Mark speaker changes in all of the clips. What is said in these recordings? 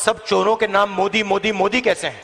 Speaker 1: सब चोरों के नाम मोदी मोदी मोदी कैसे हैं?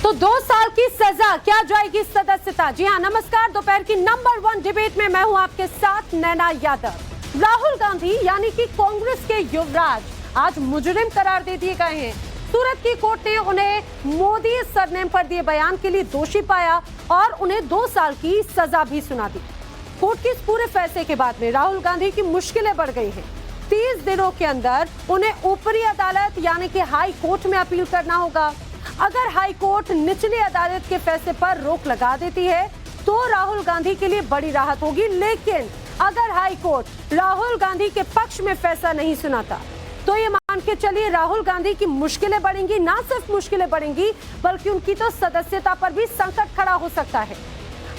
Speaker 2: तो 2 साल की सजा, क्या जाएगी सदस्यता? जी हां, नमस्कार। दोपहर की नंबर 1 डिबेट में मैं हूं आपके साथ नैना यादव। राहुल गांधी यानी कि कांग्रेस के युवराज आज मुजरिम करार दे दिए गए हैं। सूरत की कोर्ट ने उन्हें मोदी सरनेम पर दिए बयान के लिए दोषी पाया और उन्हें 2 साल की सजा भी सुना दी। कोर्ट के इस पूरे फैसले के बाद में राहुल गांधी की मुश्किलें बढ़ गई हैं। 30 दिनों के अंदर उन्हें ऊपरी अदालत यानी कि हाई कोर्ट में अपील करना होगा। अगर हाई कोर्ट निचली अदालत के फैसले पर रोक लगा देती है तो राहुल गांधी के लिए बड़ी राहत होगी, लेकिन अगर हाई कोर्ट राहुल गांधी के पक्ष में फैसला नहीं सुनाता तो ये मान के चलिए राहुल गांधी की मुश्किलें बढ़ेंगी। ना सिर्फ मुश्किलें बढ़ेंगी बल्कि उनकी तो सदस्यता पर भी संकट खड़ा हो सकता है।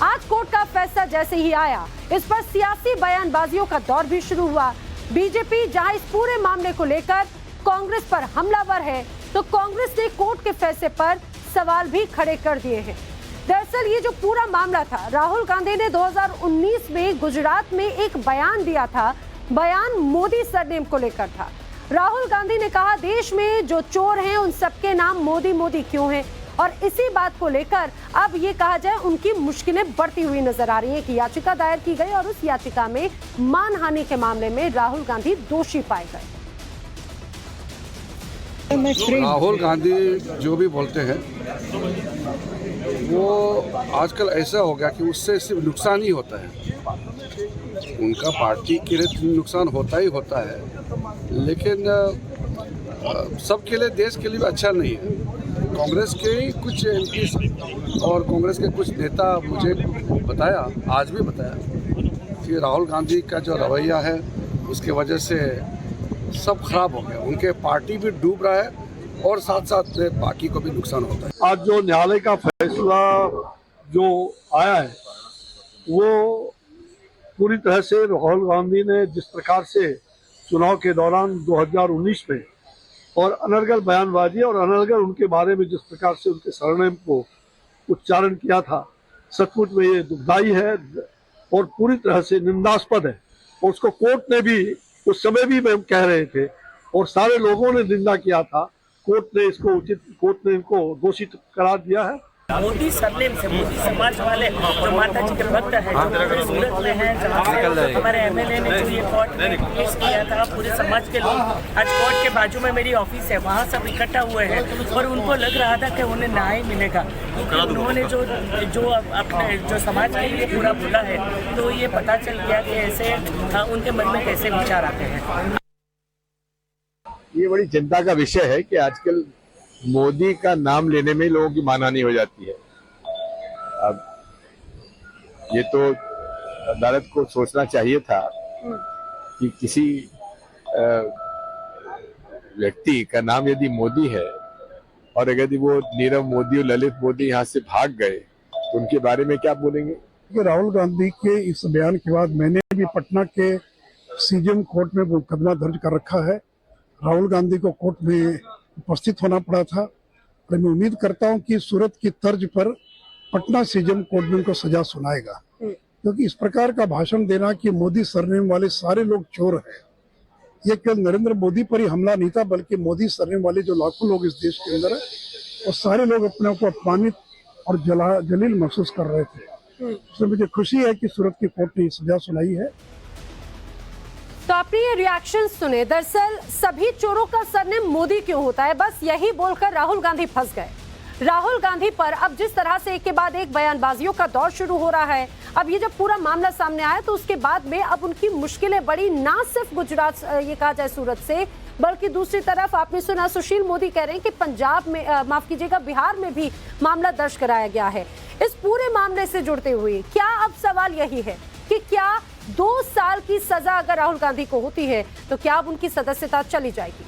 Speaker 2: आज कोर्ट का फैसला जैसे ही आया, इस पर सियासी बयानबाजियों का दौर भी शुरू हुआ। बीजेपी जहां इस पूरे मामले को लेकर कांग्रेस पर हमलावर है, तो कांग्रेस ने कोर्ट के फैसले पर सवाल भी खड़े कर दिए हैं। दरअसल ये जो पूरा मामला था, राहुल गांधी ने 2019 में गुजरात में एक बयान दिया था। बयान मोदी सरनेम को लेकर था। राहुल गांधी ने कहा देश में जो चोर हैं उन सबके नाम मोदी मोदी क्यों हैं, और इसी बात को लेकर अब ये कहा जाए उनकी मुश्किलें बढ़ती हुई नजर आ रही है कि याचिका दायर की गई और उस याचिका में मानहानि के मामले में राहुल गांधी दोषी पाए गए।
Speaker 3: राहुल गांधी जो भी बोलते हैं वो आजकल ऐसा हो गया कि उससे सिर्फ नुकसान ही होता है। उनका पार्टी के लिए नुकसान होता ही होता है, लेकिन सबके लिए, देश के लिए भी अच्छा नहीं है। कांग्रेस के कुछ एमपी और कांग्रेस के कुछ नेता मुझे बताया, आज भी बताया कि राहुल गांधी का जो रवैया है उसके वजह से सब खराब हो गया। उनके पार्टी भी डूब रहा है और साथ साथ में बाकी को भी नुकसान होता है।
Speaker 4: आज जो न्यायालय का फैसला जो आया है वो पूरी तरह से राहुल गांधी ने जिस प्रकार से चुनाव के दौरान 2019 में और अनर्गल बयानबाजी और अनर्गल उनके बारे में जिस प्रकार से उनके सरनेम को उच्चारण किया था, सचमुच में ये दुखदाई है और पूरी तरह से निंदास्पद है। और उसको कोर्ट ने भी उस समय भी हम कह रहे थे और सारे लोगों ने निंदा किया था। कोर्ट ने इनको दोषी करार दिया है।
Speaker 5: मोदी सरनेम से मोदी समाज वाले जो माता जी के भक्त हैं, जो सूरत में हैं, जहाँ से हमारे एमएलए ने जो ये कोर्ट में केस किया था, पूरे समाज के लोग आज कोर्ट के बाजू में मेरी ऑफिस है, वहाँ सब इकट्ठा हुए हैं और उनको लग रहा था कि उन्हें न्याय मिलेगा, क्योंकि उन्होंने जो अपने जो समाज के लिए पूरा बोला है, तो ये पता चल गया कि ऐसे उनके मन में कैसे विचार आते हैं।
Speaker 6: ये बड़ी चिंता का विषय है कि आजकल मोदी का नाम लेने में लोगों की मानहानि हो जाती है। अब ये तो अदालत को सोचना चाहिए था कि किसी व्यक्ति का नाम यदि मोदी है और अगर वो नीरव मोदी और ललित मोदी यहाँ से भाग गए तो उनके बारे में क्या बोलेंगे।
Speaker 7: राहुल गांधी के इस बयान के बाद मैंने भी पटना के सीजेएम कोर्ट में मुकदमा दर्ज कर रखा है। राहुल गांधी को कोर्ट में उपस्थित होना पड़ा था और मैं उम्मीद करता हूं कि सूरत की तर्ज पर पटना सीजेएम कोर्ट में उनको सजा सुनाएगा, क्योंकि इस प्रकार का भाषण देना कि मोदी सरनेम वाले सारे लोग चोर हैं, ये केवल नरेंद्र मोदी पर ही हमला नहीं था, बल्कि मोदी सरनेम वाले जो लाखों लोग इस देश के अंदर है वो सारे लोग अपने को अपमानित और जलील महसूस कर रहे थे। इसलिए मुझे खुशी है कि सूरत की कोर्ट ने सजा सुनाई है।
Speaker 2: तो आपने ये रिएक्शन सुने। दरअसल सभी चोरों का सरनेम मोदी क्यों होता है, बस यही बोलकर राहुल गांधी फंस गए। राहुल गांधी पर अब जिस तरह से एक के बाद एक बयानबाजियों का दौर शुरू हो रहा है, अब ये जब पूरा मामला सामने आया तो उसके बाद में अब उनकी मुश्किलें बढ़ी, ना सिर्फ गुजरात ये कहा जाए सूरत से, बल्कि दूसरी तरफ आपने सुना सुशील मोदी कह रहे हैं कि पंजाब में माफ कीजिएगा बिहार में भी मामला दर्ज कराया गया है। इस पूरे मामले से जुड़ते हुए क्या अब सवाल यही है कि क्या 2 साल की सजा अगर राहुल गांधी को होती है तो क्या अब उनकी सदस्यता चली जाएगी?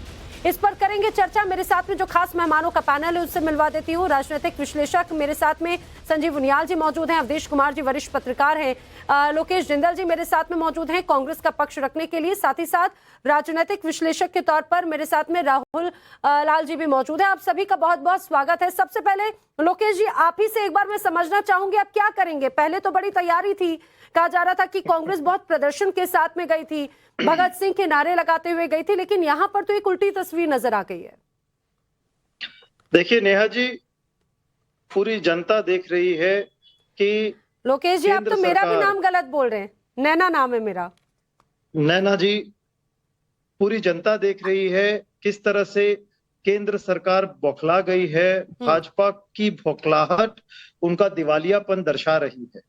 Speaker 2: इस पर करेंगे चर्चा। मेरे साथ में जो खास मेहमानों का पैनल है उससे मिलवा देती हूँ। राजनीतिक विश्लेषक मेरे साथ में संजीव उनियाल जी मौजूद हैं, अवधेश कुमार जी वरिष्ठ पत्रकार हैं, लोकेश जिंदल जी मेरे साथ में मौजूद हैं कांग्रेस का पक्ष रखने के लिए, साथ ही साथ राजनीतिक विश्लेषक के तौर पर मेरे साथ में राहुल लाल जी भी मौजूद हैं। आप सभी का बहुत बहुत स्वागत है। सबसे पहले लोकेश जी, आप ही से एक बार मैं समझना चाहूंगी आप क्या करेंगे। पहले तो बड़ी तैयारी थी, कहा जा रहा था कि कांग्रेस बहुत प्रदर्शन के साथ में गई थी, भगत सिंह के नारे लगाते हुए गई थी, लेकिन यहां पर तो एक उल्टी तस्वीर नजर आ गई है।
Speaker 8: देखिए नेहा जी, पूरी जनता देख रही है कि
Speaker 2: लोकेश जी आप तो मेरा भी नाम गलत बोल रहे हैं, नैना नाम है मेरा।
Speaker 8: नैना जी, पूरी जनता देख रही है किस तरह से केंद्र सरकार बौखला गई है। भाजपा की बौखलाहट उनका दिवालियापन दर्शा रही है।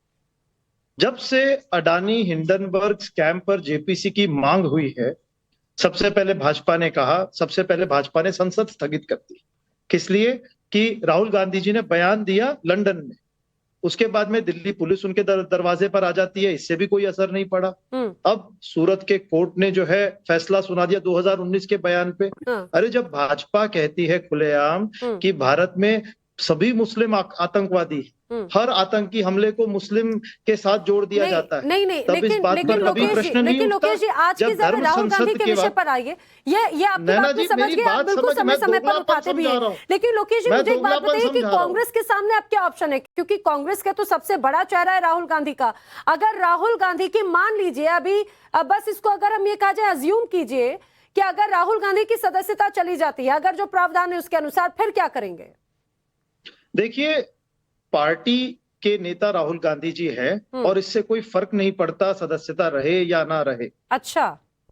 Speaker 8: जब से अडानी हिंडनबर्ग स्कैम पर जेपीसी की मांग हुई है, सबसे पहले भाजपा ने कहा, सबसे पहले भाजपा ने संसद स्थगित कर दी। किस लिए? कि राहुल गांधी जी ने बयान दिया लंदन में, उसके बाद में दिल्ली पुलिस उनके दरवाजे पर आ जाती है, इससे भी कोई असर नहीं पड़ा। अब सूरत के कोर्ट ने जो है फैसला सुना दिया 2019 के बयान पे। अरे जब भाजपा कहती है खुलेआम कि भारत में सभी मुस्लिम आतंकवादी, हर आतंकी हमले को मुस्लिम के साथ जोड़ दिया जाता है,
Speaker 2: नहीं, लेकिन लोकेश जी आज की जब राहुल गांधी के विषय पर आइए, ये आपकी बात को समझ गए, आप बिल्कुल समय समय पर उठाते भी हैं। लेकिन लोकेश जी मुझे एक बात बताइए कि कांग्रेस के सामने अब क्या ऑप्शन है, क्योंकि कांग्रेस का तो सबसे बड़ा चेहरा है राहुल गांधी का। अगर राहुल गांधी की मान लीजिए अभी बस इसको अगर हम ये कहा जाए, अज्यूम कीजिए कि अगर राहुल गांधी की सदस्यता चली जाती है, अगर जो प्रावधान है उसके अनुसार, फिर क्या करेंगे?
Speaker 8: देखिए, पार्टी के नेता राहुल गांधी जी हैं और इससे कोई फर्क नहीं पड़ता सदस्यता रहे या ना रहे।
Speaker 2: अच्छा,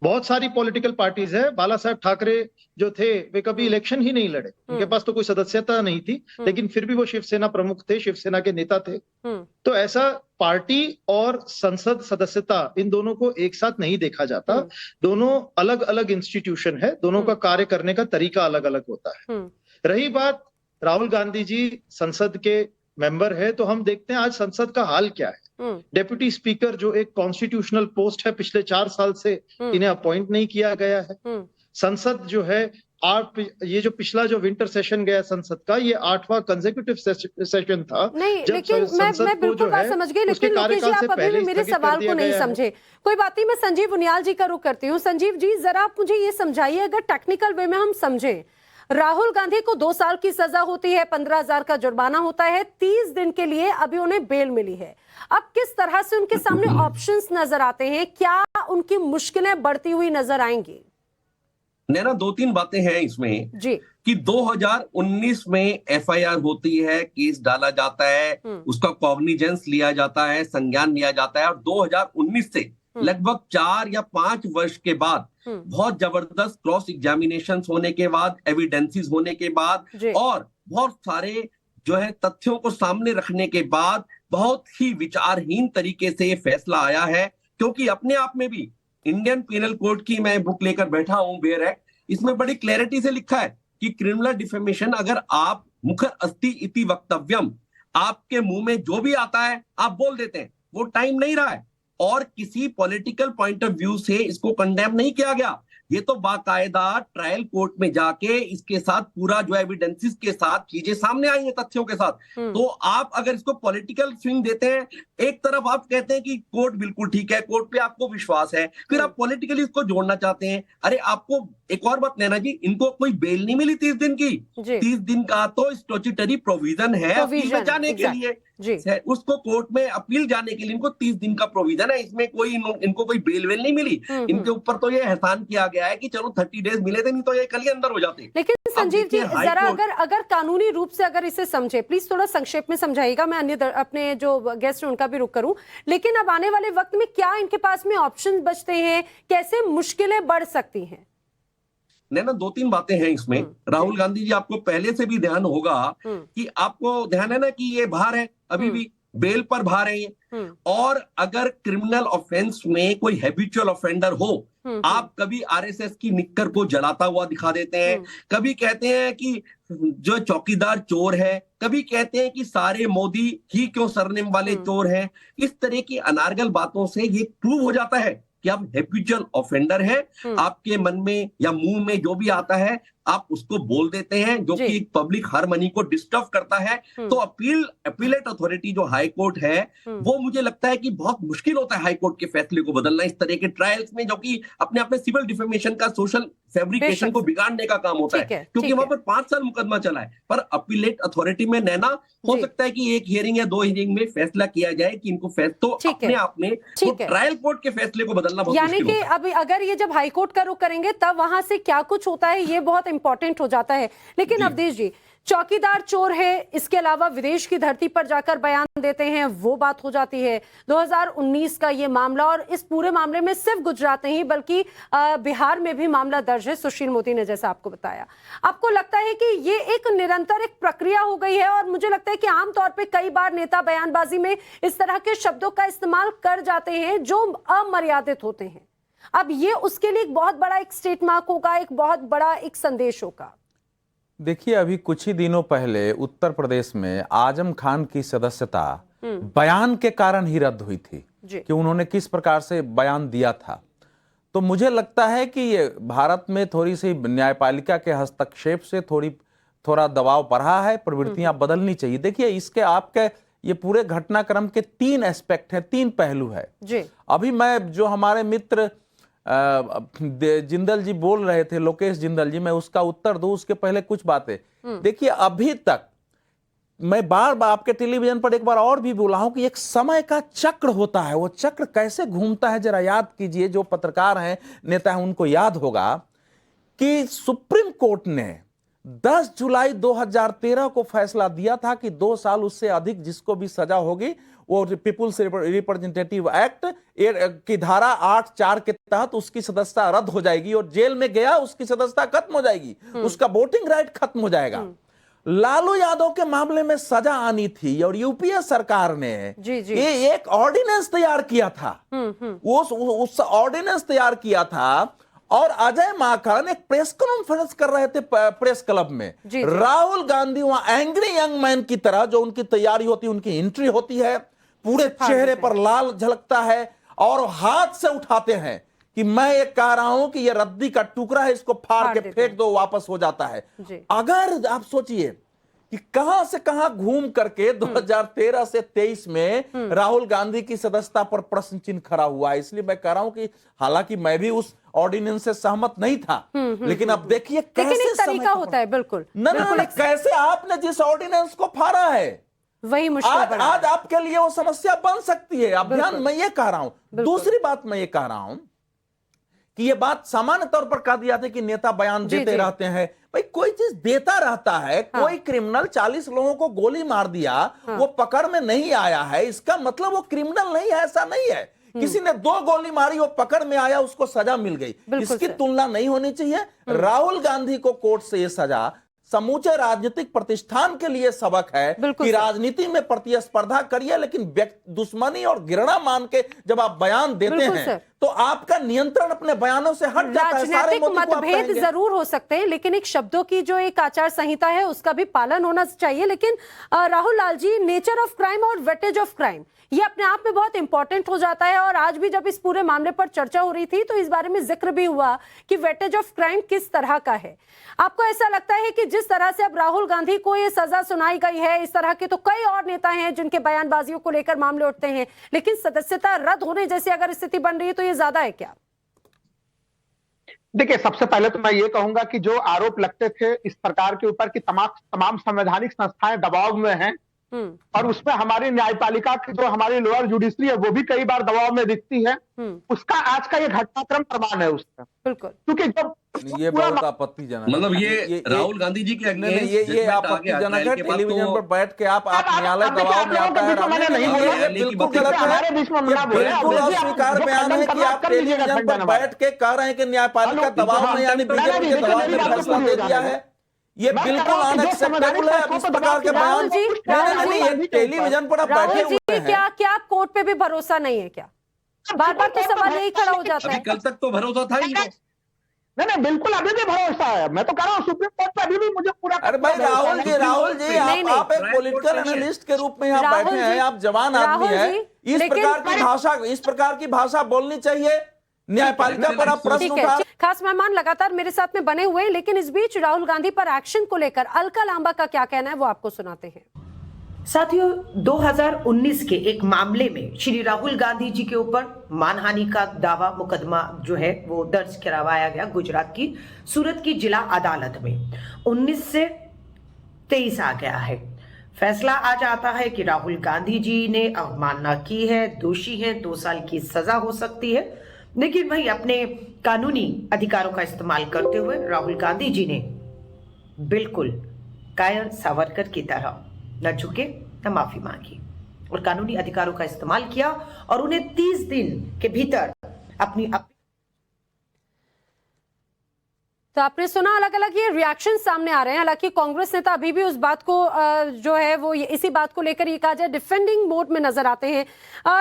Speaker 8: बहुत सारी पॉलिटिकल पार्टीज है। बाला साहब ठाकरे जो थे वे कभी इलेक्शन ही नहीं लड़े, उनके पास तो कोई सदस्यता नहीं थी, लेकिन फिर भी वो शिवसेना प्रमुख थे, शिवसेना के नेता थे। तो ऐसा पार्टी और संसद सदस्यता इन दोनों को एक साथ नहीं देखा जाता। दोनों अलग अलग इंस्टीट्यूशन है, दोनों का कार्य करने का तरीका अलग अलग होता है। रही बात राहुल गांधी जी संसद के मेंबर है, तो हम देखते हैं आज संसद का हाल क्या है। डेप्यूटी स्पीकर जो एक कॉन्स्टिट्यूशनल पोस्ट है, पिछले 4 साल से इन्हें अपॉइंट नहीं किया गया है। संसद जो है ये जो पिछला जो विंटर सेशन गया संसद का, ये 8वां कंसेक्यूटिव सेशन था।
Speaker 2: नहीं, लेकिन मैं बिल्कुल बात समझ गई, लेकिन लोकेश जी आप अभी भी मेरे सवाल को नहीं समझे। कोई बात नहीं, मैं संजीव उनियाल जी का रुख करती हूँ। संजीव जी जरा आप मुझे ये समझाइए, अगर टेक्निकल वे में हम समझें, राहुल गांधी को 2 साल की सजा होती है, 15,000 का जुर्माना होता है, 30 दिन के लिए अभी उन्हें बेल मिली है। अब किस तरह से उनके सामने ऑप्शंस नजर आते हैं, क्या उनकी मुश्किलें बढ़ती हुई नजर आएंगी?
Speaker 9: नैना, 2-3 बातें हैं इसमें
Speaker 2: जी
Speaker 9: कि 2019 में एफआईआर होती है, केस डाला जाता है, उसका कॉग्निजेंस लिया जाता है, संज्ञान लिया जाता है, और 2019 से लगभग 4 या 5 वर्ष के बाद बहुत जबरदस्त क्रॉस एग्जामिनेशन होने के बाद, एविडेंसेस होने के बाद और बहुत सारे जो है तथ्यों को सामने रखने के बाद बहुत ही विचारहीन तरीके से ये फैसला आया है। क्योंकि अपने आप में भी इंडियन पिनल कोड की मैं बुक लेकर बैठा हूं, बेयर एक्ट, इसमें बड़ी क्लैरिटी से लिखा है कि क्रिमिनल डिफेमेशन, अगर आप मुखर अस्ति इति वक्तव्यम, आपके मुंह में जो भी आता है आप बोल देते हैं, वो टाइम नहीं रहा है और किसी पॉलिटिकल पॉइंट ऑफ व्यू से इसको कंडेम नहीं किया गया। ये तो बाकायदा ट्रायल कोर्ट में जाके इसके साथ पूरा जो एविडेंसेस के साथ चीजें सामने आई हैं, तथ्यों के साथ। तो आप अगर इसको पॉलिटिकल स्विंग देते हैं, एक तरफ आप कहते हैं कि कोर्ट बिल्कुल ठीक है, कोर्ट पे आपको विश्वास है, फिर आप पॉलिटिकली इसको जोड़ना चाहते हैं। अरे आपको एक और बात नैना जी, इनको कोई बेल नहीं मिली 30 दिन की। 30 दिन का तो स्टैट्यूटरी प्रोविजन है अपील में जाने के लिए, उसको कोर्ट में अपील जाने के लिए इनको 30 दिन का प्रोविजन है। इसमें कोई इनको कोई बेल वेल नहीं मिली। इनके ऊपर तो ये एहसान किया गया है कि चलो 30 डेज मिले थे, नहीं तो ये कल ही अंदर हो जाते।
Speaker 2: लेकिन संजीव जी जरा अगर कानूनी रूप से अगर इसे समझे, प्लीज थोड़ा संक्षेप में समझाइएगा, मैं अन्य अपने जो गेस्ट हैं उनका भी रुख करूं। लेकिन अब आने वाले वक्त में क्या इनके पास में ऑप्शन बचते हैं, कैसे मुश्किलें बढ़ सकती हैं?
Speaker 9: नैना, 2-3 बातें हैं इसमें। राहुल गांधी जी, आपको पहले से भी ध्यान होगा कि आपको ध्यान है ना कि ये बाहर है, अभी भी बेल पर बाहर है ये। और अगर क्रिमिनल ऑफेंस में कोई हैबिचुअल ऑफेंडर हो, आप कभी आरएसएस की निक्कर को जलाता हुआ दिखा देते हैं, कभी कहते हैं कि जो चौकीदार चोर है, कभी कहते हैं कि सारे मोदी ही क्यों सरनेम वाले चोर हैं। इस तरह की अनारगल बातों से ये प्रूव हो जाता है कि आप हैबिचुअल ऑफेंडर हैं, आपके मन में या मुंह में जो भी आता है आप उसको बोल देते हैं, जो कि एक पब्लिक हार्मनी को डिस्टर्ब करता है। तो अपीलेट अथॉरिटी जो हाई कोर्ट है, वो मुझे लगता है कि बहुत मुश्किल होता है हाई कोर्ट के फैसले को बदलना इस तरह के ट्रायल्स में, जो कि अपने आप में सिविल डिफेमेशन का, सोशल फैब्रिकेशन को बिगाड़ने का काम होता है, क्योंकि वहां पर 5 साल मुकदमा चला है। पर अपीलेट अथॉरिटी में नैना हो सकता है कि 1 हियरिंग या 2 हियरिंग में फैसला किया जाए कि इनको तो अपने आप में तो ट्रायल कोर्ट के फैसले को बदलना बहुत
Speaker 2: यानी कि अब अगर ये जब हाई कोर्ट का रुख करेंगे तब वहां से क्या कुछ होता है ये बहुत इंपॉर्टेंट हो जाता है। लेकिन अवधेश जी, चौकीदार चोर है, इसके अलावा विदेश की धरती पर जाकर बयान देते हैं, वो बात हो जाती है। 2019 का ये मामला, और इस पूरे मामले में सिर्फ गुजरात नहीं बल्कि बिहार में भी मामला दर्ज है, सुशील मोदी ने जैसा आपको बताया। आपको लगता है कि ये एक निरंतर एक प्रक्रिया हो गई है? और मुझे लगता है कि आमतौर पर कई बार नेता बयानबाजी में इस तरह के शब्दों का इस्तेमाल कर जाते हैं जो अमर्यादित होते हैं। अब ये उसके लिए एक बहुत बड़ा एक स्टेट मार्क होगा, एक बहुत बड़ा एक संदेश होगा।
Speaker 10: देखिए, अभी कुछ ही दिनों पहले उत्तर प्रदेश में आजम खान की सदस्यता बयान के कारण ही रद्द हुई थी कि उन्होंने किस प्रकार से बयान दिया था। तो मुझे लगता है कि ये भारत में थोड़ी सी न्यायपालिका के हस्तक्षेप से थोड़ा दबाव बढ़ा है, प्रवृत्तियां बदलनी चाहिए। देखिए, इसके आपके ये पूरे घटनाक्रम के 3 एस्पेक्ट हैं, 3 पहलू है जी। अभी मैं जो हमारे मित्र जिंदल जी बोल रहे थे, लोकेश जिंदल जी, मैं उसका उत्तर दूं उसके पहले कुछ बातें। देखिए, अभी तक मैं बार बार आपके टेलीविजन पर एक बार और भी बोला हूं कि एक समय का चक्र होता है, वो चक्र कैसे घूमता है जरा याद कीजिए। जो पत्रकार हैं, नेता हैं, उनको याद होगा कि सुप्रीम कोर्ट ने 10 जुलाई 2013 को फैसला दिया था कि 2 साल उससे अधिक जिसको भी सजा होगी वो पीपुल्स रिप्रेजेंटेटिव एक्ट की धारा 8(4) के तहत उसकी सदस्यता रद्द हो जाएगी, और जेल में गया उसकी सदस्यता खत्म हो जाएगी, उसका वोटिंग राइट खत्म हो जाएगा। लालू यादव के मामले में सजा आनी थी और यूपीए सरकार ने ये एक ऑर्डिनेंस तैयार किया था। उस ऑर्डिनेंस तैयार किया था और अजय माकन एक प्रेस कॉन्फ्रेंस कर रहे थे प्रेस क्लब में। राहुल गांधी वहां एंग्री यंग मैन की तरह, जो उनकी तैयारी होती है, उनकी एंट्री होती है, पूरे चेहरे पर लाल झलकता है और हाथ से उठाते हैं कि मैं ये कह रहा हूं कि ये रद्दी का टुकड़ा है, इसको फाड़ के फेंक दो, वापस हो जाता है। अगर आप सोचिए कि कहां से कहां घूम करके 2013 से 23 में राहुल गांधी की सदस्यता पर प्रश्न चिन्ह खड़ा हुआ है। इसलिए मैं कह रहा हूं कि हालांकि मैं भी उस ऑर्डिनेंस से सहमत नहीं था, लेकिन अब देखिए कैसे
Speaker 2: तरीका होता है। बिल्कुल
Speaker 10: न, कैसे आपने जिस ऑर्डिनेंस को फाड़ा है
Speaker 2: वही मुश्किल
Speaker 10: आज आपके लिए वो समस्या बन सकती है। अभियान मैं ये कह रहा हूं। दूसरी बात मैं ये कह रहा हूं कि ये बात सामान्य तौर पर कह दिया था कि नेता बयान देते रहते हैं। भाई, कोई चीज देता रहता है। कोई क्रिमिनल 40 लोगों को गोली मार दिया, वो पकड़ में नहीं आया है, इसका मतलब वो क्रिमिनल नहीं है, ऐसा नहीं है। किसी ने 2 गोली मारी, वो पकड़ में आया, उसको सजा मिल गई, इसकी तुलना नहीं होनी चाहिए। राहुल गांधी को कोर्ट से ये सजा समूचे राजनीतिक प्रतिष्ठान के लिए सबक है कि राजनीति में प्रतिस्पर्धा करिए, लेकिन दुश्मनी और घृणा मान के जब आप बयान देते हैं तो आपका नियंत्रण अपने बयानों से हट जाता है।
Speaker 2: राजनीतिक मतभेद जरूर हो सकते हैं, लेकिन एक शब्दों की जो एक आचार संहिता है उसका भी पालन होना चाहिए। लेकिन Rahul Lal ji, nature of crime और वेटेज ऑफ क्राइम ये अपने आप में बहुत इंपॉर्टेंट हो जाता है। और आज भी जब इस पूरे मामले पर चर्चा हो रही थी तो इस बारे में जिक्र भी हुआ कि वेटेज ऑफ क्राइम किस तरह का है। आपको ऐसा लगता है कि जिस तरह से अब राहुल गांधी को ये सजा सुनाई गई है, इस तरह के तो कई और नेता हैं जिनके बयानबाजियों को लेकर मामले उठते हैं, लेकिन सदस्यता रद्द होने जैसी अगर स्थिति बन रही है तो ये ज्यादा है क्या?
Speaker 11: देखिए, सबसे पहले तो मैं ये कहूंगा कि जो आरोप लगते थे इस सरकार के ऊपर कि तमाम संवैधानिक संस्थाएं दबाव में हैं, और उसमें हमारी न्यायपालिका की जो हमारी लोअर जुडिशरी है वो भी कई बार दबाव में दिखती है, उसका आज का ये घटनाक्रम प्रमाण है उसका। बिल्कुल, क्योंकि जब
Speaker 10: ये बहुत आपत्तिजनक,
Speaker 9: मतलब ये राहुल गांधी जी के
Speaker 10: ये आपत्तिजनक है। टेलीविजन पर बैठ के आप न्यायालय दबाव में आता है, बिल्कुल गलत है, बिल्कुल अस्वीकार बयान है कि आप टेलीविजन पर बैठ के कह रहे हैं कि न्यायपालिका दबाव में, यानी बीजेपी के दबाव में फैसला दे दिया है। ये बिल्कुल अनएक्सेप्टेबल है। इस प्रकार के बयान नहीं, टेलीविजन पर आप बैठे हुए हैं।
Speaker 2: क्या कोर्ट पे भी भरोसा नहीं है क्या? बार बार तो सवाल यही खड़ा हो जाता है।
Speaker 9: कल तक तो भरोसा था ही
Speaker 11: नहीं, बिल्कुल अभी भी भरोसा है। मैं तो कह रहा हूँ सुप्रीम कोर्ट पे अभी भी मुझे पूरा।
Speaker 10: अरे भाई राहुल जी आप एक पॉलिटिकल एनालिस्ट के रूप में यहाँ बैठे हैं, आप जवान आदमी हैं। इस प्रकार की भाषा बोलनी चाहिए। न्यायपालिका पर आप प्रश्न
Speaker 2: ठीक
Speaker 10: उठा।
Speaker 2: है, खास मेहमान लगातार मेरे साथ में बने हुए हैं, लेकिन इस बीच राहुल गांधी पर एक्शन को लेकर अलका लांबा का क्या कहना है वो आपको सुनाते हैं।
Speaker 12: साथियों, 2019 के एक मामले में श्री राहुल गांधी जी के ऊपर मानहानि का दावा मुकदमा जो है वो दर्ज करवाया गया गुजरात की सूरत की जिला अदालत में। 19 से 23 आ गया है। फैसला आज आता है कि राहुल गांधी जी ने अवमानना की है, दोषी हैं, 2 साल की सजा हो सकती है। लेकिन वही अपने कानूनी अधिकारों का इस्तेमाल करते हुए राहुल गांधी जी ने बिल्कुल कायर सावरकर की तरह न झुके न माफी मांगी और कानूनी अधिकारों का इस्तेमाल किया और उन्हें 30 दिन के भीतर अपनी
Speaker 2: तो आपने सुना, अलग अलग ये रिएक्शन सामने आ रहे हैं। हालांकि कांग्रेस नेता अभी भी उस बात को जो है वो इसी बात को लेकर ये कहा जाए डिफेंडिंग मोड में नजर आते हैं।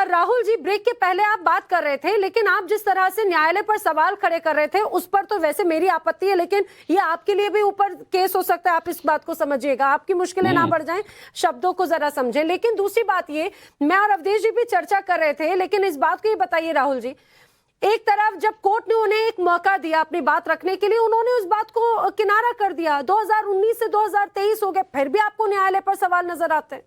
Speaker 2: राहुल जी, ब्रेक के पहले आप बात कर रहे थे, लेकिन आप जिस तरह से न्यायालय पर सवाल खड़े कर रहे थे उस पर तो वैसे मेरी आपत्ति है, लेकिन ये आपके लिए भी ऊपर केस हो सकता है। आप इस बात को समझिएगा, आपकी मुश्किलें ना बढ़ जाएं, शब्दों को जरा समझें। लेकिन दूसरी बात ये, मैं और अवधेश जी भी चर्चा कर रहे थे, लेकिन इस बात को ये बताइए राहुल जी, एक तरफ जब कोर्ट ने उन्हें एक मौका दिया अपनी बात रखने के लिए, उन्होंने उस बात को किनारा कर दिया। 2019 से 2023 हो गए, फिर भी आपको न्यायालय पर सवाल नजर आते हैं।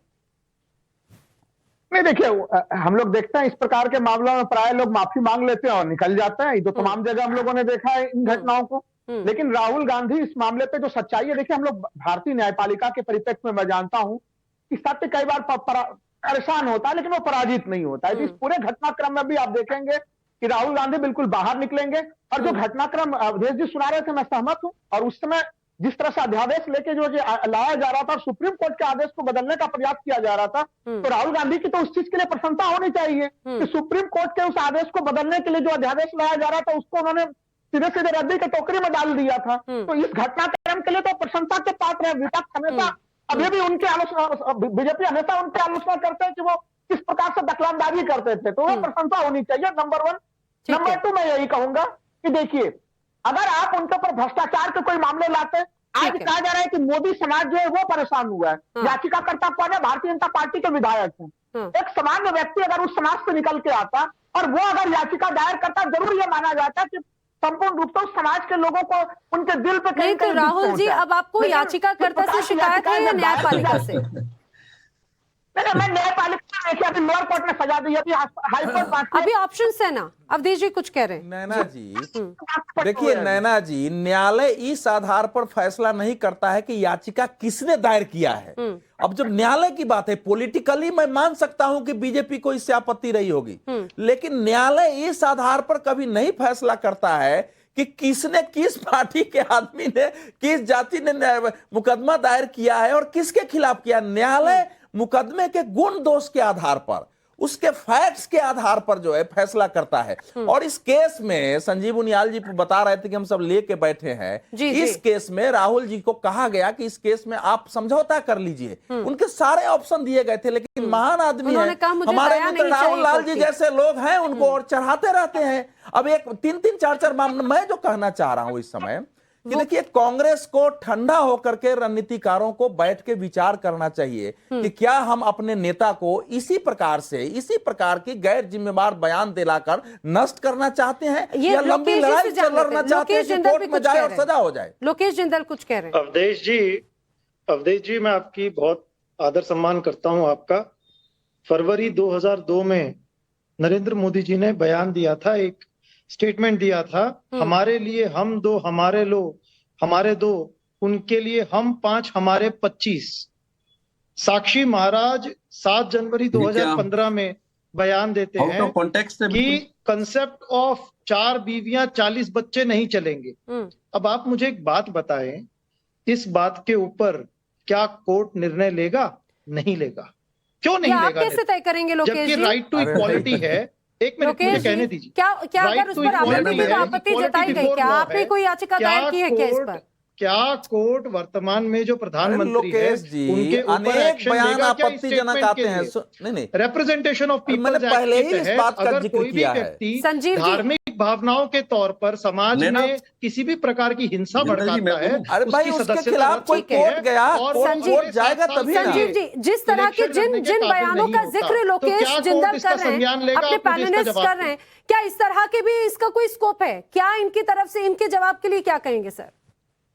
Speaker 11: नहीं, देखिए, हम लोग देखते हैं इस प्रकार के मामलों में प्राय लोग माफी मांग लेते हैं और निकल जाते हैं। ये तो तमाम जगह हम लोगों ने देखा है इन घटनाओं को। लेकिन राहुल गांधी इस मामले पे जो सच्चाई है, देखिए, हम लोग भारतीय न्यायपालिका के परिप्रेक्ष्य में मैं जानता हूं कि सत्य कई बार परेशान होता है, लेकिन वो पराजित नहीं होता है। इस पूरे घटनाक्रम में भी आप देखेंगे कि राहुल गांधी बिल्कुल बाहर निकलेंगे। और जो घटनाक्रम अवधेश जी सुना रहे थे, मैं सहमत हूं। और उस समय जिस तरह से अध्यादेश लेके जो लाया जा रहा था और सुप्रीम कोर्ट के आदेश को बदलने का प्रयास किया जा रहा था, तो राहुल गांधी की तो उस चीज के लिए प्रशंसा होनी चाहिए कि सुप्रीम कोर्ट के उस आदेश को बदलने के लिए जो अध्यादेश लाया जा रहा था उसको उन्होंने सीधे सीधे रद्दी के टोकरी में डाल दिया था। तो इस घटनाक्रम के लिए तो प्रशंसा के पात्र है। विपक्ष हमेशा अभी भी उनकी आलोचना, बीजेपी हमेशा उनकी आलोचना करते हैं कि वो किस प्रकार से दखलंदाजी करते थे, तो वो प्रशंसा होनी चाहिए, नंबर 1। नंबर 2, मैं यही कहूंगा कि देखिए, अगर आप उनके ऊपर भ्रष्टाचार के कोई मामले लाते, आज कहा जा रहा है कि मोदी समाज जो है वो परेशान हुआ है। याचिकाकर्ता कौन है? भारतीय जनता पार्टी के विधायक हैं। एक सामान्य व्यक्ति अगर उस समाज से निकल के आता और वो अगर याचिका दायर करता, जरूर ये माना जाता कि संपूर्ण रूप से उस समाज के लोगों को उनके दिल पे कहीं
Speaker 2: तो राहुल जी, अब आपको याचिकाकर्ता से शिकायत है या न्यायपालिका से?
Speaker 11: नहीं, मैं न्यायपालिका देखिए, अभी लोअर कोर्ट ने सजा दी, अभी हाई कोर्ट,
Speaker 2: अभी ऑप्शंस है ना। अवधेश जी कुछ कह रहे हैं।
Speaker 10: नैना जी, देखिए नैना जी, न्यायालय इस आधार पर फैसला नहीं करता है कि याचिका किसने दायर किया है। अब जब न्यायालय की बात है, पॉलिटिकली मैं मान सकता हूं कि बीजेपी को इससे आपत्ति रही होगी, लेकिन न्यायालय इस आधार पर कभी नहीं फैसला करता है कि किसने, किस पार्टी के आदमी ने, किस जाति ने मुकदमा दायर किया है और किसके खिलाफ किया। न्यायालय मुकदमे के गुण दोष के आधार पर, उसके फैक्ट्स के आधार पर जो है फैसला करता है। और इस केस में संजीव उनियाल जी बता रहे थे कि हम सब लेके बैठे हैं। इस केस में राहुल जी को कहा गया कि इस केस में आप समझौता कर लीजिए। उनके सारे ऑप्शन दिए गए थे, लेकिन महान आदमी है, हमारे मित्र राहुल लाल जी जैसे लोग हैं, उनको और चढ़ाते रहते हैं। अब एक 3-3, 4-4 मामले, मैं जो कहना चाह रहा हूं इस समय कि देखिए, कांग्रेस को ठंडा होकर के रणनीतिकारों को बैठ के विचार करना चाहिए कि क्या हम अपने नेता को इसी प्रकार से, इसी प्रकार की गैर जिम्मेदार बयान दिलाकर नष्ट करना चाहते हैं, या लंबी लड़ाई लड़ना चाहते हैं कि कोर्ट में जाए और सजा हो जाए।
Speaker 2: लोकेश जिंदल कुछ कह रहे हैं।
Speaker 8: अवधेश जी, मैं आपकी बहुत आदर सम्मान करता हूं आपका। फरवरी 2002 में नरेंद्र मोदी जी ने बयान दिया था, एक स्टेटमेंट दिया था, हमारे लिए हम दो, हमारे लो, हमारे दो, उनके लिए हम 5, हमारे 25। साक्षी महाराज 7 जनवरी 2015 में बयान देते हैं कि कंसेप्ट ऑफ 4 बीवियां 40 बच्चे नहीं चलेंगे। अब आप मुझे एक बात बताएं, इस बात के ऊपर क्या कोर्ट निर्णय लेगा? नहीं लेगा। क्यों नहीं लेगा?
Speaker 2: कैसे तय करेंगे लोकेश जी?
Speaker 8: जबकि राइट टू इक्वालिटी है। एक मिनट मुझे कहने दीजिए।
Speaker 2: क्या अगर उस पर आपत्ति जताई गई, क्या आपने कोई याचिका दायर की है केस पर?
Speaker 8: क्या कोर्ट वर्तमान में जो प्रधानमंत्री है उनके ऊपर
Speaker 10: अनेक बयान आपत्तिजनक आते हैं। नहीं,
Speaker 8: रिप्रेजेंटेशन ऑफ पीपल
Speaker 10: मैंने पहले ही इस बात का जिक्र किया है।
Speaker 2: संजीव जी,
Speaker 8: भावनाओं के तौर पर समाज
Speaker 9: नैना-
Speaker 8: में किसी भी प्रकार की हिंसा
Speaker 9: जिंदल जी,
Speaker 8: भड़काता
Speaker 9: मैं
Speaker 8: है,
Speaker 9: बोलूं?
Speaker 10: अरे भाई,
Speaker 8: उसकी
Speaker 10: उसके
Speaker 8: सदस्यता
Speaker 10: खिलाफ
Speaker 8: रद्द
Speaker 10: कोई
Speaker 8: होती है
Speaker 10: कोर्ट गया,
Speaker 8: और
Speaker 10: कोर्ट
Speaker 8: अगले
Speaker 10: जाएगा
Speaker 8: 7 साल
Speaker 10: तभी
Speaker 8: के
Speaker 10: ना।
Speaker 8: लिए
Speaker 2: संजीव जी, जिस तरह के
Speaker 8: इलेक्शन लड़ने के
Speaker 2: जिन
Speaker 8: काबिल
Speaker 2: बयानों
Speaker 8: नहीं
Speaker 2: का
Speaker 8: होता।
Speaker 2: जिक्र
Speaker 8: तो
Speaker 2: लोकेश
Speaker 8: क्या कोर्ट
Speaker 2: जिंदल
Speaker 8: इसका
Speaker 2: कर रहे
Speaker 8: संज्ञान
Speaker 2: हैं
Speaker 8: लेगा?
Speaker 2: अपने
Speaker 8: आप मुझे इसका
Speaker 2: पैनलिस्ट
Speaker 8: जवाब
Speaker 2: कर रहे हैं, क्या इस तरह के भी इसका कोई स्कोप है? क्या इनकी तरफ से इनके जवाब के लिए क्या कहेंगे सर?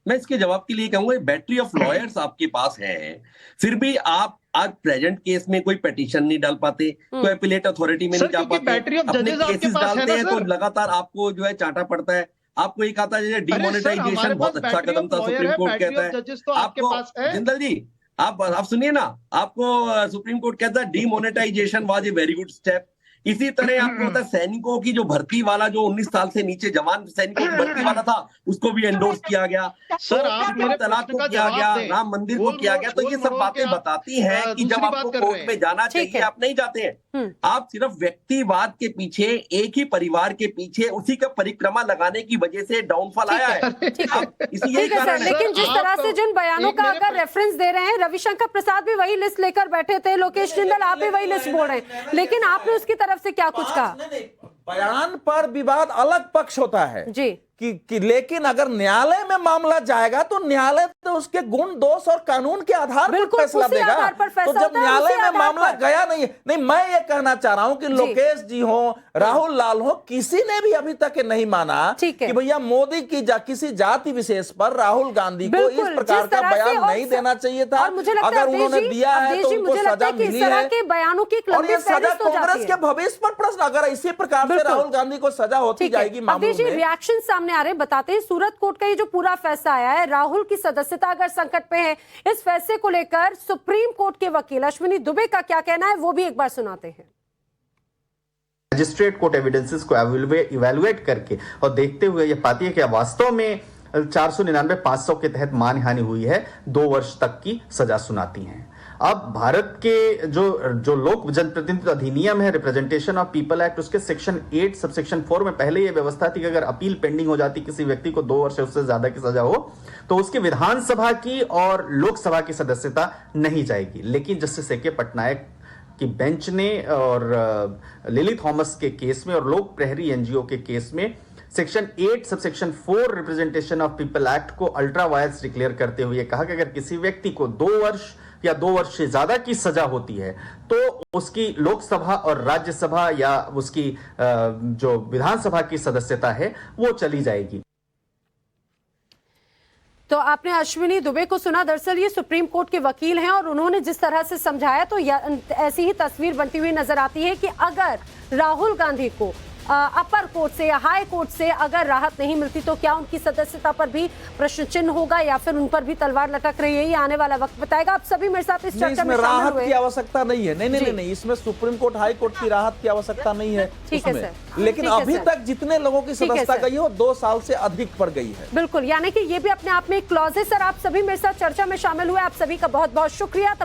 Speaker 9: मैं इसके जवाब के लिए कहूंगा, बैटरी ऑफ लॉयर्स आपके पास है, फिर भी आप आज प्रेजेंट केस में कोई पिटीशन नहीं डाल पाते, कोई अपीलेट अथॉरिटी में
Speaker 8: सर,
Speaker 9: नहीं जा
Speaker 8: क्योंकि
Speaker 9: पाते,
Speaker 8: बैटरी ऑफ
Speaker 9: अपने
Speaker 8: जजेस आपके
Speaker 9: केसेस
Speaker 8: पास है
Speaker 9: डालते
Speaker 8: ना
Speaker 9: हैं तो
Speaker 8: सर।
Speaker 9: लगातार आपको जो है चाटा पड़ता है। आपको एक आता है
Speaker 8: सर,
Speaker 9: डिमोनेटाइजेशन,
Speaker 8: हमारे
Speaker 9: बहुत
Speaker 8: पास
Speaker 9: अच्छा
Speaker 8: बैटरी
Speaker 9: कदम
Speaker 8: ऑफ
Speaker 9: था,
Speaker 8: लॉयर
Speaker 9: सुप्रीम
Speaker 8: है,
Speaker 9: कोर्ट
Speaker 8: बैटरी
Speaker 9: कहता
Speaker 8: ऑफ
Speaker 9: है
Speaker 8: जजेस तो आपके पास है।
Speaker 9: जिंदल जी, आप सुनिए ना, आपको सुप्रीम कोर्ट कहता है demonetisation was a very good step. इसी तरह आपको होता है सैनिकों की जो भर्ती वाला, जो 19 साल से नीचे जवान सैनिकों की भर्ती वाला था, उसको भी एंडोर्स किया गया।
Speaker 8: सर,
Speaker 9: तो
Speaker 8: आप
Speaker 9: ट्रिपल
Speaker 8: मेरे
Speaker 9: तलाक
Speaker 8: प्रश्न
Speaker 9: को
Speaker 8: का
Speaker 9: किया
Speaker 8: जवाब
Speaker 9: गया,
Speaker 8: दें।
Speaker 9: राम मंदिर को
Speaker 8: गोल
Speaker 9: किया
Speaker 8: मोड़-
Speaker 9: गया। तो ये
Speaker 8: गोल
Speaker 9: सब
Speaker 8: मोड़
Speaker 9: बातें
Speaker 8: के आप,
Speaker 9: बताती हैं कि जब
Speaker 8: दूसरी बात
Speaker 9: आपको
Speaker 8: कर रहे
Speaker 9: कोर्ट
Speaker 8: हैं।
Speaker 9: में जाना
Speaker 2: ठीक
Speaker 9: चाहिए,
Speaker 2: है।
Speaker 9: आप नहीं जाते हैं। आप सिर्फ व्यक्तिवाद के पीछे, एक ही परिवार के पीछे, उसी का परिक्रमा लगाने की वजह से डाउनफॉल आया है।
Speaker 2: ठीक है
Speaker 9: अब इसी
Speaker 2: ठीक
Speaker 9: यही
Speaker 2: है सर,
Speaker 9: कारण है।
Speaker 2: लेकिन जिस तरह से जिन बयानों
Speaker 8: एक
Speaker 2: का
Speaker 8: मेरे
Speaker 2: अगर रेफरेंस दे रहे हैं, रविशंकर प्रसाद भी वही लिस्ट लेकर बैठे थे, लोकेश जिंदल आप भी वही लिस्ट बोल रहे हैं, लेकिन आपने उसकी तरफ से क्या कुछ कहा?
Speaker 10: बयान पर विवाद अलग पक्ष होता है
Speaker 2: जी
Speaker 10: कि लेकिन अगर न्यायालय में मामला जाएगा तो न्यायालय तो उसके गुण दोष और कानून के आधार पर
Speaker 2: बिल्कुल,
Speaker 10: फैसला
Speaker 2: उसी
Speaker 10: देगा।
Speaker 2: आधार पर फैसला
Speaker 10: तो जब
Speaker 2: होता है,
Speaker 10: न्यायालय
Speaker 2: उसी
Speaker 10: में
Speaker 2: आधार
Speaker 10: मामला
Speaker 2: पर।
Speaker 10: गया नहीं, मैं ये कहना चाह रहा हूं कि लोकेश जी हो, राहुल लाल हो, किसी ने भी अभी तक नहीं माना
Speaker 2: ठीक है।
Speaker 10: कि भैया मोदी की किसी जाति विशेष पर राहुल गांधी को इस
Speaker 2: बिल्कुल,
Speaker 10: प्रकार
Speaker 2: जिस
Speaker 10: का
Speaker 2: तरह से
Speaker 10: बयान
Speaker 2: और
Speaker 10: नहीं देना चाहिए था।
Speaker 2: और मुझे लगता है
Speaker 10: अगर उन्होंने
Speaker 2: अवधेश जी,
Speaker 10: दिया है तो उनको
Speaker 2: मुझे लगता
Speaker 10: सजा
Speaker 2: है कि इस
Speaker 10: मिली
Speaker 2: तरह
Speaker 10: है।
Speaker 2: के बयानों की एक
Speaker 10: और
Speaker 2: लंबी
Speaker 10: ये सजा
Speaker 2: फहरिस्त हो
Speaker 10: कांग्रेस
Speaker 2: जाती
Speaker 10: के
Speaker 2: है।
Speaker 10: भविष्य पर प्रश्न, अगर इसी प्रकार से
Speaker 2: बिल्कुल।
Speaker 10: राहुल गांधी को सजा होती
Speaker 2: ठीक है,
Speaker 10: जाएगी मामलों
Speaker 2: अवधेश जी,
Speaker 10: में।
Speaker 2: रिएक्शन सामने आ रहे हैं, बताते हैं सूरत कोर्ट का ये जो पूरा फैसला आया है, राहुल की सदस्यता अगर संकट पे है, इस फैसले को लेकर सुप्रीम कोर्ट के वकील अश्विनी दुबे का क्या कहना है, वो भी एक बार सुनाते हैं।
Speaker 13: मजिस्ट्रेट कोर्ट एविडेंसेस को इवैल्यूएट करके और देखते हुए यह पाती है कि वास्तव में 499-500 के तहत मानहानि हुई है, 2 वर्ष तक की सजा सुनाती हैं। अब भारत के जो लोक जनप्रतिनिधित्व अधिनियम है, रिप्रेजेंटेशन ऑफ पीपल एक्ट, उसके सेक्शन 8 सबसेक्शन 4 में पहले यह व्यवस्था थी कि अगर अपील पेंडिंग हो जाती किसी व्यक्ति को 2 वर्ष से उससे ज्यादा की सजा हो तो उसकी विधानसभा की और लोकसभा की सदस्यता नहीं जाएगी। लेकिन जस्टिस ए के पटनायक की बेंच ने और लिली थॉमस के केस में और लोक प्रहरी एनजीओ के केस में section 8 subsection 4 representation of people act को अल्ट्रा वायर्स डिक्लेयर करते हुए कहा कि अगर किसी व्यक्ति को 2 वर्ष या 2 वर्ष से ज्यादा की सजा होती है तो उसकी लोकसभा और राज्यसभा या उसकी जो विधानसभा की सदस्यता है वो चली जाएगी।
Speaker 2: तो आपने अश्विनी दुबे को सुना, दरअसल ये सुप्रीम कोर्ट के वकील हैं और उन्होंने जिस तरह से समझाया तो ऐसी ही तस्वीर बनती हुई नजर आती है कि अगर राहुल गांधी को अपर कोर्ट से या हाई कोर्ट से अगर राहत नहीं मिलती तो क्या उनकी सदस्यता पर भी प्रश्न चिन्ह होगा या फिर उन पर भी तलवार लटक रही है, ये आने वाला वक्त बताएगा। आप सभी मेरे साथ इस चर्चा में शामिल
Speaker 10: राहत
Speaker 2: हुए।
Speaker 10: की आवश्यकता नहीं है, नहीं, इसमें सुप्रीम कोर्ट हाई कोर्ट की राहत की आवश्यकता नहीं है।
Speaker 2: ठीक है सर,
Speaker 10: लेकिन
Speaker 2: ठीक है
Speaker 10: अभी
Speaker 2: सर।
Speaker 10: तक जितने लोगों की सदस्यता गई है वो 2 साल से अधिक पर गई है।
Speaker 2: बिल्कुल, यानी कि ये भी अपने आप में एक क्लॉज है। सर, आप सभी मेरे साथ चर्चा में शामिल हुए, आप सभी का बहुत बहुत शुक्रिया।